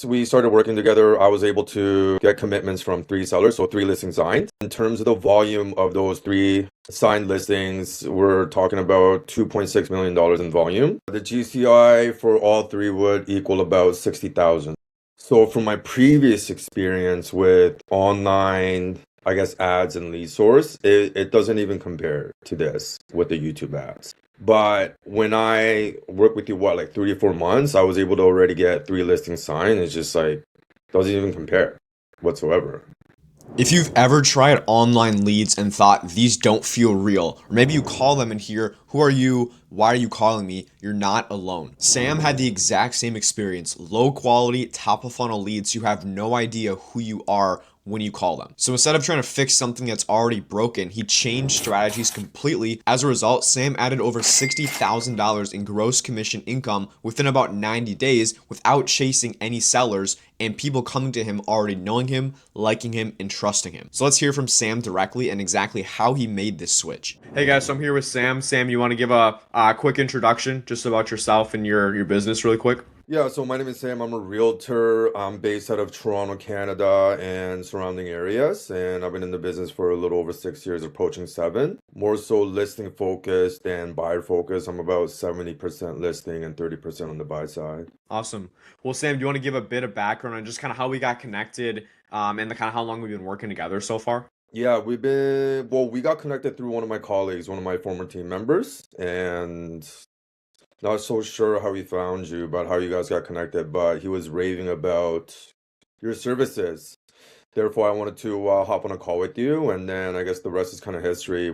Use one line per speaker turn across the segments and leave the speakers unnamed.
we started working together, I was able to get commitments from three sellers, so three listings signed. In terms of the volume of those three signed listings, we're talking about $2.6 million in volume. The GCI for all three would equal about 60,000. So from my previous experience with online, I guess, ads and lead source, it doesn't even compare to this with the YouTube ads. But when I worked with you, what, like 3 or 4 months, I was able to already get three listings signed. It's just like, doesn't even compare whatsoever.
If you've ever tried online leads and thought these don't feel real, or maybe you call them and hear, "Who are you? Why are you calling me?" You're not alone. Sam had the exact same experience. Low quality, top of funnel leads, you have no idea who you are when you call them. So instead of trying to fix something that's already broken, he changed strategies completely. As a result, Sam added over $60,000 in gross commission income within about 90 days without chasing any sellers and people coming to him already knowing him, liking him, and trusting him. So let's hear from Sam directly and exactly how he made this switch. Hey guys, so I'm here with Sam. Sam, you want to give a quick introduction just about yourself and your business really quick?
Yeah, so my name is Sam. I'm a realtor. I'm based out of Toronto, Canada, and surrounding areas. And I've been in the business for a little over 6 years, approaching seven. More so listing focused than buyer focused. I'm about 70% listing and 30% on the buy side.
Awesome. Well, Sam, do you want to give a bit of background on just kind of how we got connected, and the kind of how long we've been working together so far?
Yeah, we got connected through one of my colleagues, one of my former team members, and not so sure how he found you, about how you guys got connected, but he was raving about your services. Therefore, I wanted to hop on a call with you, and then I guess the rest is kind of history.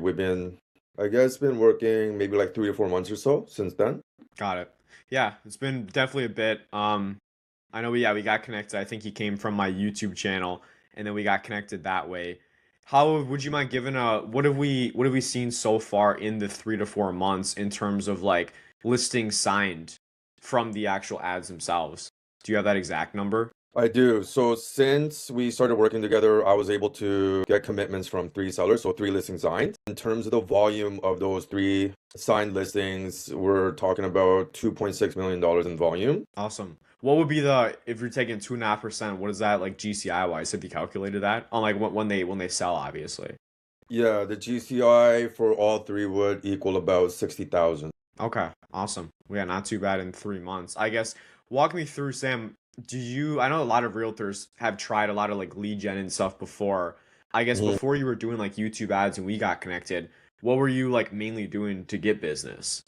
I guess, been working maybe like 3 or 4 months or so since then.
Got it. Yeah, it's been definitely a bit. I know we got connected. I think he came from my YouTube channel, and then we got connected that way. How would you mind giving a what have we seen so far in the 3 to 4 months in terms of like listings signed from the actual ads themselves? Do you have that exact number?
I do. So since we started working together, I was able to get commitments from three sellers, so three listings signed. In terms of the volume of those three signed listings, we're talking about $2.6 million in volume.
Awesome. What would be the if you're taking 2.5%? What is that like GCI wise? Have you calculated that on like when they sell, obviously?
Yeah, the GCI for all three would equal about 60,000.
Okay, awesome. Yeah, not too bad in 3 months. I guess walk me through, Sam. I know a lot of realtors have tried a lot of like lead gen and stuff before. I guess before you were doing like YouTube ads and we got connected, what were you like mainly doing to get business?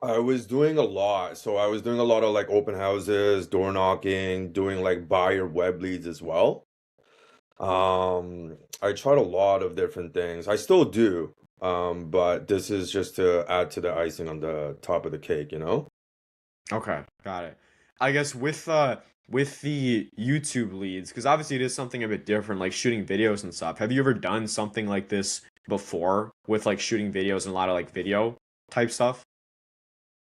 I was doing a lot. So I was doing a lot of like open houses, door knocking, doing like buyer web leads as well. I tried a lot of different things. I still do. But this is just to add to the icing on the top of the cake, you know?
Okay, got it. I guess with the YouTube leads, because obviously it is something a bit different, like shooting videos and stuff. Have you ever done something like this before with like shooting videos and a lot of like video type stuff?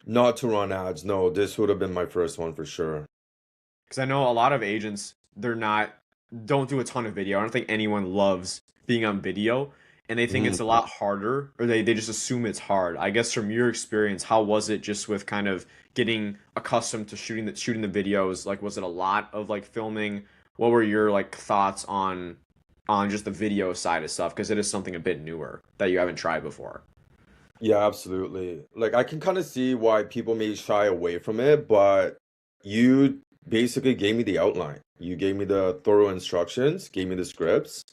Not to run ads. No, this would have been my first one for sure.
Because I know a lot of agents, don't do a ton of video. I don't think anyone loves being on video, and they think it's a lot harder, or they just assume it's hard. I guess from your experience, how was it just with kind of getting accustomed to shooting the videos? Like, was it a lot of like filming? What were your like thoughts on just the video side of stuff? Because it is something a bit newer that you haven't tried before.
Yeah, absolutely. Like I can kind of see why people may shy away from it, but you basically gave me the outline. You gave me the thorough instructions, gave me the scripts.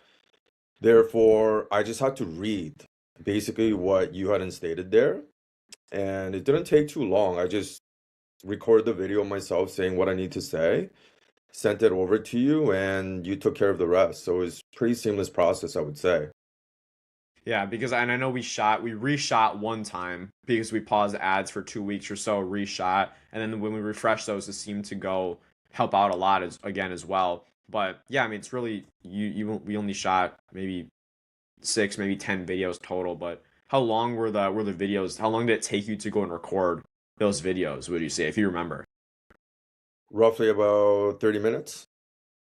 Therefore, I just had to read basically what you had stated there, and it didn't take too long. I just recorded the video myself saying what I need to say, sent it over to you, and you took care of the rest. So it was pretty seamless process, I would say.
Yeah, because and I know we reshot one time because we paused ads for 2 weeks or so, reshot, and then when we refresh those, it seemed to go help out a lot as well. But yeah, I mean, it's really we only shot maybe six, maybe 10 videos total. But how long were the videos? How long did it take you to go and record those videos? Would you say, if you remember?
Roughly about 30 minutes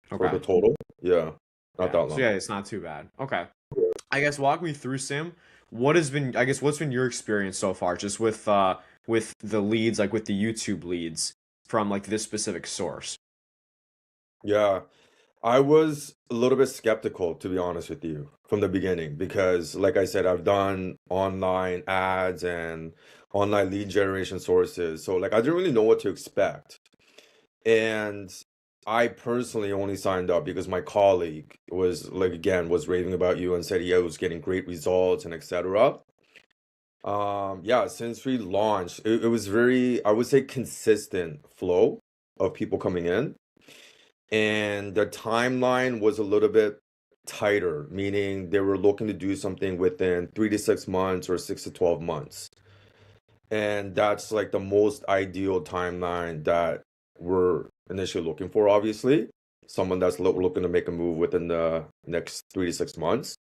for
Okay,
the total. Yeah, not
yeah.
that
So
long.
yeah, it's not too bad. Okay. I guess walk me through, Sam. What's been your experience so far, just with the leads, like with the YouTube leads from like this specific source?
Yeah. I was a little bit skeptical, to be honest with you, from the beginning, because, like I said, I've done online ads and online lead generation sources. So, like, I didn't really know what to expect. And I personally only signed up because my colleague was, like, again, was raving about you and said he was getting great results and etc. Yeah, since we launched, it was very, I would say, consistent flow of people coming in. And the timeline was a little bit tighter, meaning they were looking to do something within 3 to 6 months or 6 to 12 months. And that's like the most ideal timeline that we're initially looking for, obviously. Someone that's looking to make a move within the next 3 to 6 months.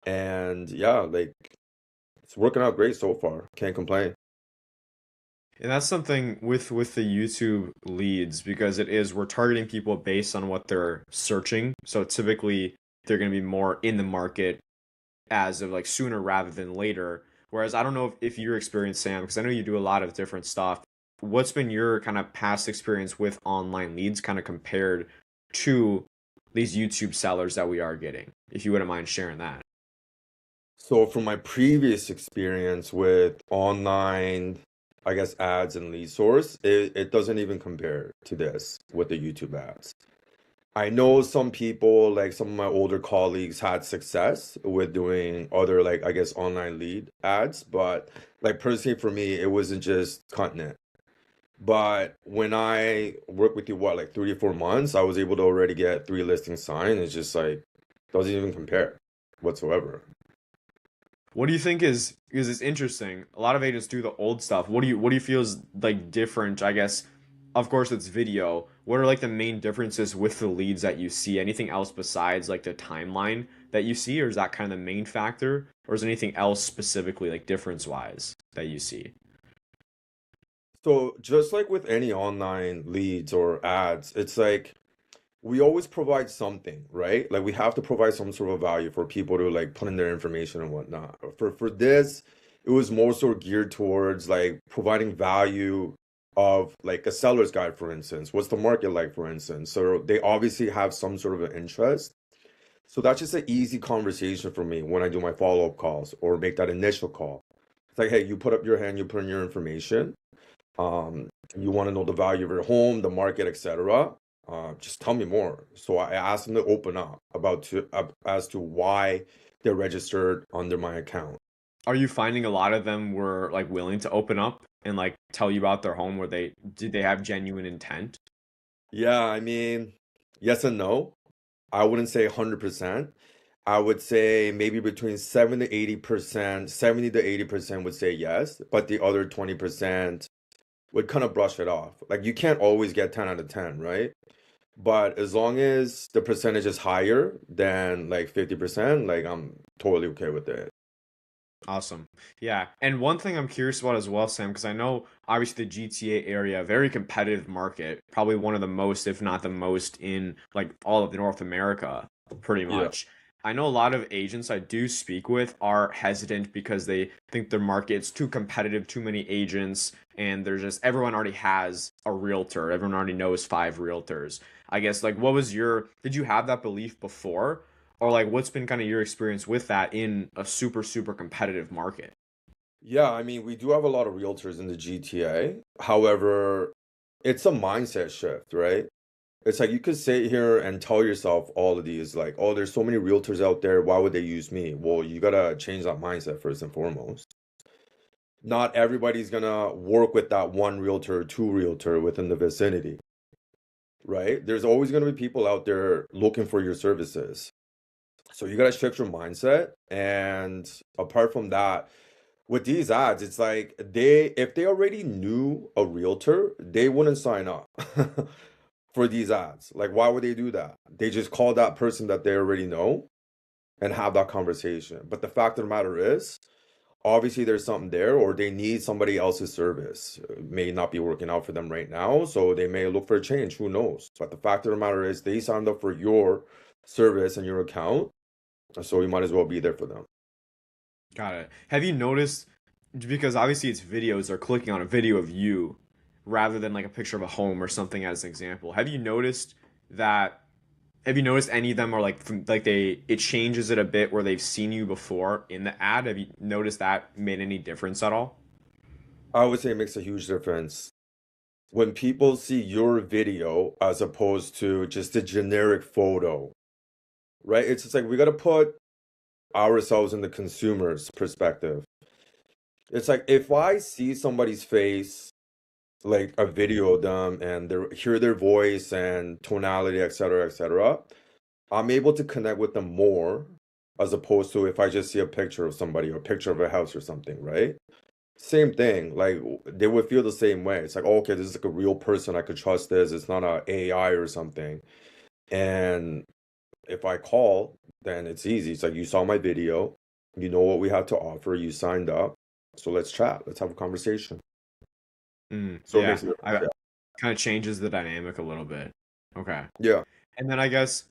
And yeah, like it's working out great so far. Can't complain.
And that's something with the YouTube leads because it is we're targeting people based on what they're searching. So typically they're going to be more in the market as of like sooner rather than later. Whereas I don't know if your experience, Sam, because I know you do a lot of different stuff. What's been your kind of past experience with online leads kind of compared to these YouTube sellers that we are getting? If you wouldn't mind sharing that.
So from my previous experience with online, I guess, ads and lead source, it doesn't even compare to this with the YouTube ads. I know some people, like some of my older colleagues, had success with doing other, like, I guess, online lead ads, but like personally for me, it wasn't just cutting it. But when I worked with you, what, like 3 or 4 months, I was able to already get 3 listings signed. It's just like doesn't even compare whatsoever.
What do you think is because it's interesting. A lot of agents do the old stuff. What do you feel is like different, I guess. Of course it's video. What are like the main differences with the leads that you see? Anything else besides like the timeline that you see, or is that kind of the main factor? Or is there anything else specifically like difference wise that you see?
So just like with any online leads or ads, it's like we always provide something, right? Like we have to provide some sort of value for people to like put in their information and whatnot. For this, it was more so geared towards like providing value of like a seller's guide, for instance. What's the market like, for instance? So they obviously have some sort of an interest. So that's just an easy conversation for me when I do my follow-up calls or make that initial call. It's like, hey, you put up your hand, you put in your information. Um, you want to know the value of your home, the market, etc. Just tell me more. So I asked them to open up as to why they're registered under my account.
Are you finding a lot of them were like willing to open up and like tell you about their home where they have genuine intent?
Yeah, I mean, yes and no. I wouldn't say 100%. I would say maybe between 7 to 80%, 70 to 80% would say yes, but the other 20% would kind of brush it off. Like you can't always get 10 out of 10, right? But as long as the percentage is higher than like 50%, like I'm totally okay with it.
Awesome. Yeah. And one thing I'm curious about as well, Sam, because I know obviously the GTA area, very competitive market, probably one of the most, if not the most, in like all of North America, pretty
Yeah.
much. I know a lot of agents I do speak with are hesitant because they think their market's too competitive, too many agents, and there's just everyone already has a realtor. Everyone already knows five realtors. I guess like did you have that belief before? Or like what's been kind of your experience with that in a super, super competitive market?
Yeah, I mean, we do have a lot of realtors in the GTA. However, it's a mindset shift, right? It's like you could sit here and tell yourself all of these, like, oh, there's so many realtors out there. Why would they use me? Well, you gotta change that mindset first and foremost. Not everybody's gonna work with that one realtor or two realtor within the vicinity, right? There's always gonna be people out there looking for your services. So you gotta shift your mindset. And apart from that, with these ads, it's like if they already knew a realtor, they wouldn't sign up for these ads. Like, why would they do that? They just call that person that they already know and have that conversation. But the fact of the matter is, obviously there's something there, or they need somebody else's service. It may not be working out for them right now, so they may look for a change. Who knows? But the fact of the matter is, they signed up for your service and your account, so you might as well be there for them.
Got it. Have you noticed, because obviously it's videos, they're clicking on a video of you rather than like a picture of a home or something as an example. Have you noticed that have you noticed any of them are like from like they it changes it a bit where they've seen you before in the ad? Have you noticed that made any difference at all?
I would say it makes a huge difference. When people see your video as opposed to just a generic photo, right? It's just like we got to put ourselves in the consumer's perspective. It's like if I see somebody's face, like a video of them, and they hear their voice and tonality, et cetera, I'm able to connect with them more as opposed to if I just see a picture of somebody or a picture of a house or something, right? Same thing. Like they would feel the same way. It's like, oh, okay, this is like a real person. I could trust this. It's not a AI or something. And if I call, then it's easy. It's like you saw my video, you know what we have to offer, you signed up. So let's chat. Let's have a conversation. So it
Yeah,
makes it,
I
yeah.
kind of changes the dynamic a little bit. Okay.
Yeah.
And then I guess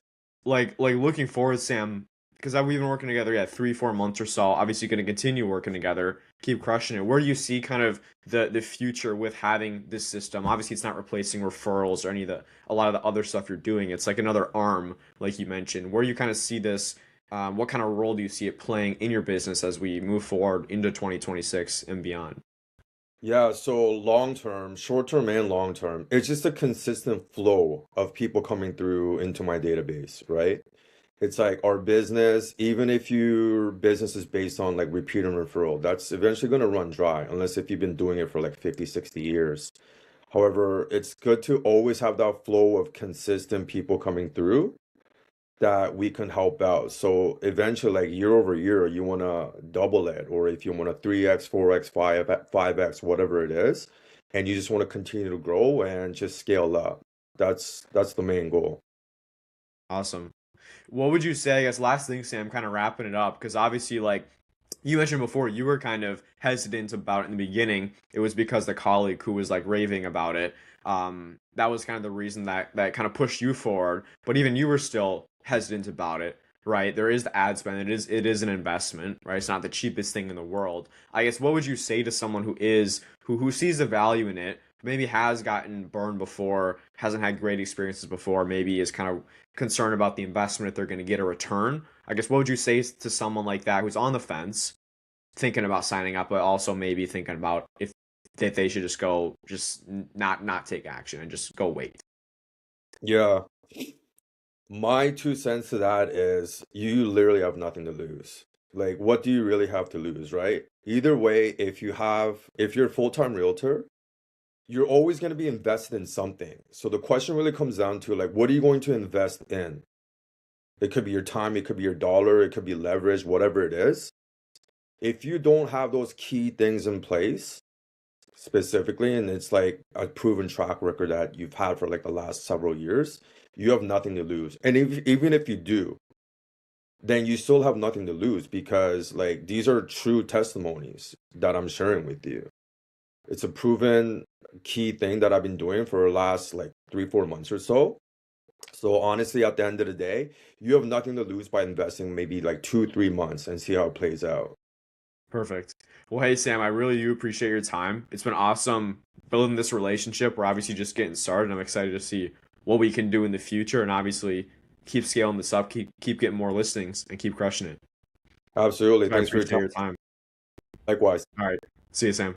like looking forward, Sam, because we've been working together, yeah, 3, 4 months or so. Obviously, going to continue working together, keep crushing it. Where do you see kind of the future with having this system? Obviously, it's not replacing referrals or any of the a lot of the other stuff you're doing. It's like another arm, like you mentioned. Where you kind of see this? What kind of role do you see it playing in your business as we move forward into 2026 and beyond?
Yeah, so long term, short term and long term, it's just a consistent flow of people coming through into my database, right? It's like our business, even if your business is based on like repeat and referral, that's eventually going to run dry unless if you've been doing it for like 50, 60 years. However, it's good to always have that flow of consistent people coming through that we can help out. So eventually, like year over year, you want to double it, or if you want to 3x, 4x, 5x, whatever it is, and you just want to continue to grow and just scale up. That's the main goal.
Awesome. What would you say, I guess last thing, Sam, kind of wrapping it up, because obviously like you mentioned before, you were kind of hesitant about it in the beginning. It was because the colleague who was like raving about it. That was kind of the reason that kind of pushed you forward. But even you were still hesitant about it, right? There is the ad spend. It is an investment, right? It's not the cheapest thing in the world. I guess what would you say to someone who sees the value in it, maybe has gotten burned before, hasn't had great experiences before, maybe is kind of concerned about the investment if they're going to get a return? I guess what would you say to someone like that who's on the fence, thinking about signing up, but also maybe thinking about if that they should just go, just not take action and just go wait?
Yeah. My 2 cents to that is you literally have nothing to lose. Like, what do you really have to lose, right? Either way, if you're a full-time realtor, you're always going to be invested in something. So the question really comes down to like, what are you going to invest in? It could be your time, it could be your dollar, it could be leverage, whatever it is. If you don't have those key things in place specifically, and it's like a proven track record that you've had for like the last several years, you have nothing to lose. And even if you do, then you still have nothing to lose because like these are true testimonies that I'm sharing with you. It's a proven key thing that I've been doing for the last like 3, 4 months or so. So honestly, at the end of the day, you have nothing to lose by investing maybe like 2, 3 months and see how it plays out.
Perfect. Well, hey Sam, I really do appreciate your time. It's been awesome building this relationship. We're obviously just getting started. I'm excited to see what we can do in the future, and obviously keep scaling this up, keep getting more listings, and keep crushing it.
Absolutely.
So I
Thanks for your
appreciate
time.
your time.
Likewise.
All right. See you, Sam.